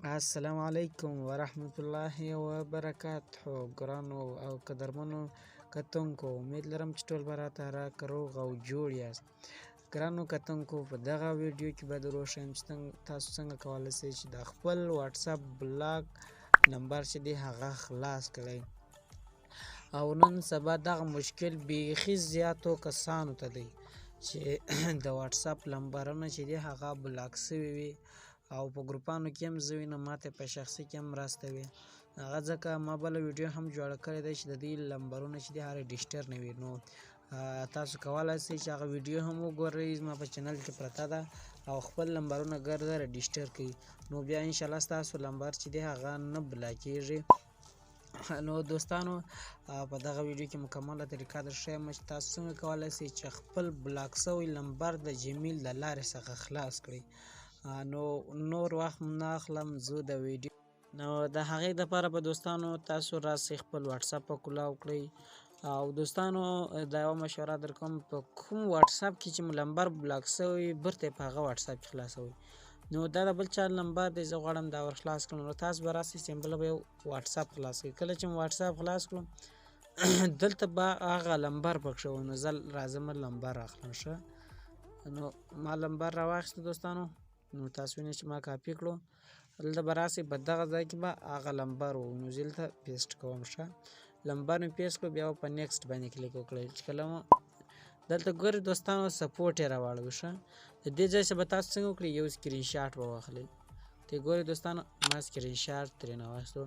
السلام علیکم ورحمت الله وبرکاته. ګرانو او قدرمنو کتونکو، امید لرم چې ټول به راته راکه روغ او جوړ یاست. ګرانو کتونکو، په دغه ویډیو کې به در وښیم چې تاسو څنګه کولی شئ چې د خپل واتساپ بلاک نمبر چې دی هغه خلاص کړئ. او نن سبا دغه مشکل بیخي زیاتو کسانو ته دی چې د واتساپ نمبرونه چې دی هغه بلاک شوي وي، او په ګروپانو کې هم زه وینم، ماته په شخصي کې هم مرسته وي. هغه ځکه ما بله ویډیو هم جوړه کړې ده چې د دې نمبرونه چې دي هر رجسټر نه وي. نو تاسو کولی شئ چې هغه ویډیو هم وګورئ، زما په چینل کې پرته ده، او خپل نمبرونه ګرده رجسټر کړئ. نو بیا انشاءالله ستاسو نمبر چې دی هغه نه بلاکیږي. نو دوستانو، په دغه ویډیو کې مکمله طریقه درښیم چې تاسو څنګه کولی شئ چې خپل بلاک شوی نمبر د جیمیل د لارې څخه خلاص کړئ. نو نور وخت نه اخلم، زه د ویډیو نو د هغې دپاره به دوستانو تاسو راسئ خپل واتساپ په کولاو کړئ. او دوستانو، دا یوه مشوره در کوم، په کوم واتساپ کې چې مو نمبر بلاک شوی بیرته یې په هغه واتساپ کې خلاصوئ. نو دا د بل چا نمبر دی، زه غواړم دا ور خلاص کړم. نو تاسو به راسئ سمبله به یو واتساپ خلاص کړئ. کله چې مو واتساپ خلاص کړم دلته به هغه نمبر پکښې وي. نو زه راځم نمبر اخلم. ښه، نو ما نمبر راواخیسته دوستانو. نو تاسو وینئ چې ما کاپي کړو. دلته به راسئ، په دغه ځای کې به هغه نمبر و. نو زه دلته پیسټ کوم. ښه، نمبر مې پیسټ کړو، بیا په نیکسټ باندې کلیک وکړئ. چې کله مو دلته ګورئ دوستانو سپورټ یې راواړوي. ښه، د دې ځای څخه به تاسو څنګه وکړئ، یو سکرین شاټ به واخلئ. ته ګورئ دوستانو، ما سکرین شاټ ترېنه واخیستو.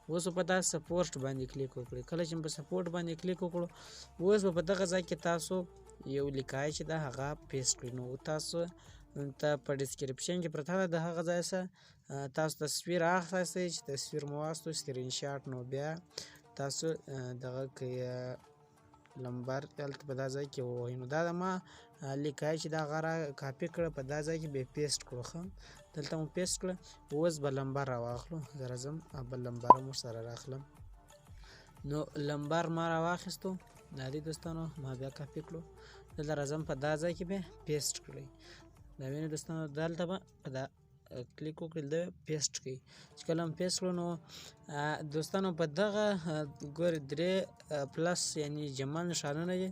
اوس په دا سپورټ باندې کلیک وکړئ. کله چې په سپورټ باندې کلیک وکړو، اوس به په دغه ځای کې تاسو یو لیکای چې دا هغه پیسټ کړئ. نو تاسو ته په ډسکرپشن کې پرته ده، د هغه ځای څخه تاسو تصویر اخیستی چې تصویر مو واخیستو سکرین شاټ. نو بیا تاسو دغه نمبر هلته په دا ځای کې ووهئ. نو دا د ما لیکای چې دا هغه را کاپي کړه، په دا ځای کې به یې پیسټ کړو. ښه، دلته مو پیسټ کړه. اوس به نمبر راواخلو. زه راځم بل نمبر هم ورسره راخلم. نو نمبر ما راواخیستو، دا دی دوستانو، ما بیا کاپي کړو. دلته راځم، په دا ځای کې به پیسټ کړئ. دا وینئ دوستانو، دلته به په دا کلیک وکړئ، د پیسټ کړئ. چې کله هم پیسټ کړو، نو دوستانو په دغه ګورئ درې پلس یعنې جمع نښانونه دي،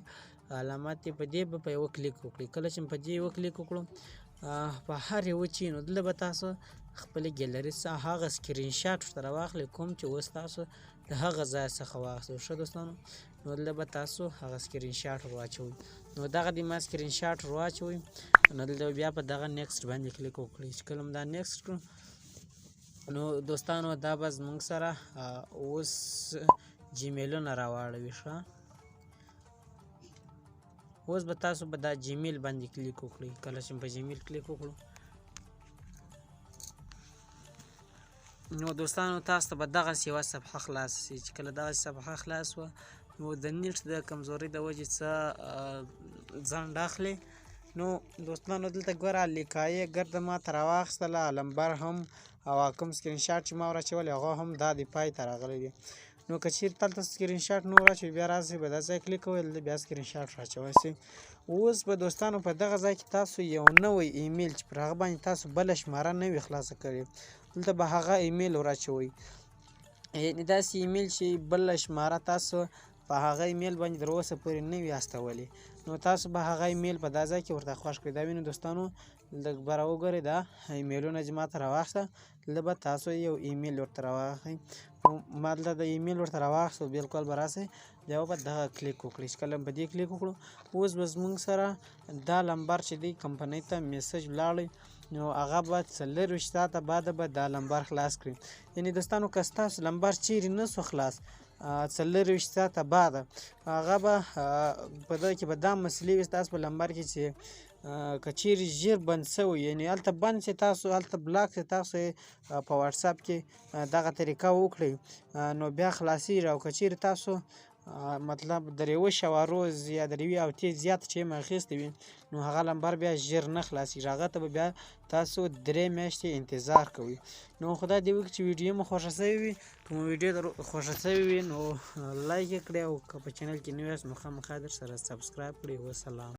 علامات دي، په دې به په یوه کلیک وکړئ. کله چې په دې یوه کلیک وکړو، په هر یوه چې نو دلته به تاسو خپلې ګیلري څخه هغه سکرین شاټ ورته راواخلئ کوم چې اوس تاسو د هغه ځای څخه واخیستو. ښه دوستانو، نو دلته به تاسو هغه سکرین شاټ ور واچوئ. نو دغه دی ما سکرین شاټ ور واچوئ. نو دلته بیا په دغه نیکسټ باندې کلیک وکړئ. چې کله دا نیکسټ کړو، نو دوستانو دا به زموږ سره اوس جیمیلونه راواړوي. ښه، اوس به تاسو په دا جیمیل باندې کلیک وکړئ. کله چې په جیمیل کلیک وکړو، نو دوستانو تاسو ته به دغسې یوه صفحه خلاصه شي. چې کله دغسې صفحه خلاص شوه، نو د نیټ د کمزورۍ د وجې څه ځنډ اخلي. نو دوستانو دلته ګوره لیکایې ګرده ما ته راواخیستله، نمبر هم او کوم سکرین شاټ چې ما ور اچولی هغه هم دا دی پای ته راغلی دی. نو که چېرې دلته سکرین شاټ نه ور اچوئ، بیا راسئ په دا ځای کلیک کوئ، دلته بیا سکرین شاټ ور اچولی شئ. اوس به دوستانو په دغه ځای کې تاسو یو نوی ایمیل چې پر هغه باندې تاسو بله شماره نه وي خلاصه کړې، دلته به هغه ایمیل ور اچوئ. یعنې داسې ایمیل چې بله شماره تاسو په هغه ایمیل باندې تر اوسه پورې نه وي استولې، نو تاسو به هغه ایمیل په دا ځای کې ورته خوښ کړئ. دا وینئ دوستانو، لږ بره وګورئ، دا ایمیلونه چې ما ته راواخیسته، دلته به تاسو یو ایمیل ورته راواخلئ. ما دلته د ایمیل ورته راواخیستو، بلکل به راسئ، بیا به دغه کلیک وکړئ. چې کله په دې کلیک وکړو، اوس به زموږ سره دا نمبر چې دی کمپنۍ ته میسج ولاړی، نو هغه به 24 ساعته بعد به دا نمبر خلاص کړي. یعنې دوستانو که ستاسو نمبر چیرې نه سو خلاص 24 ساعته بعد، هغه به په دغه کې به دا مسلې وي ستاسو په نمبر کې چې که چیرې ژر بند شوی، یعنې هلته بند شي، تاسو هلته بلاک شي، تاسو په واتساپ کې دغه طریقه وکړئ، نو بیا خلاصېږي. او که چیرې تاسو مطلب در یوه شوه روز یا در یوې هفتې زیات ټیم اخیستی وي، نو هغه نمبر بیا ژر نه خلاصېږي، هغه ته به بیا تاسو 3 میاشتې انتظار کوئ. نو خدای دې وکړي چې ویډیو مو خوښه شوې وي. که مو ویډیو خوښه شوې وي، نو لایک یې کړئ، او که په چینل کې نوي یاست، نو خامخا در سره سبسکرایب کړئ. وسلام.